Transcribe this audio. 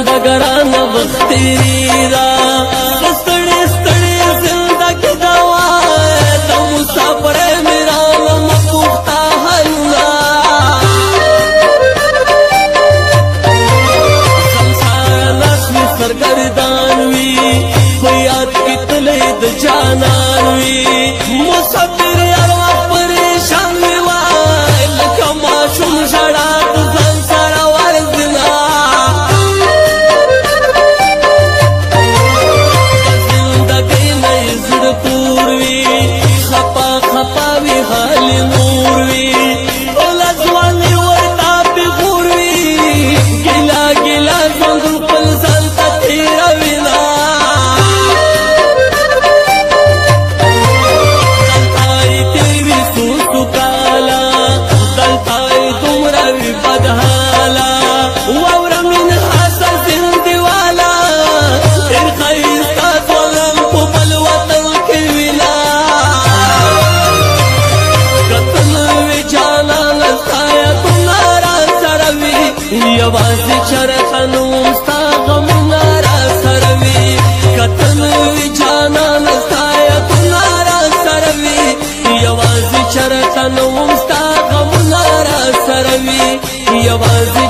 سوداګران بختری دا ستړي ستړي زندګي دا وای د مسافر میرا مختا حنا سمسار لاسمی سرګردان وی خو یاد کې تلې د جانان وی مسافر اروا پریشان وی وای لکه ماشوم ژړا ځان سره ورزنا زندګي نه زړه پوروي خپا خپا وی حال نور وی ولځوان ورتا په غوروي ګلا ګلا څنګه خپل ځان ته تیروي نا دلتای تیوي سوسو کالا دلتای دومره وی بدحالا واورا من حسن زندي والا تیر خیستا ظلم په بل وطن کې وینا کتل وی جانا لستایا تمہارا سروي یوازې چرخنو ستا غمنارا سروي کتل وی جانا لستایا تمہارا سروي یوازې چرخنو ستا غمنارا سروي یوازې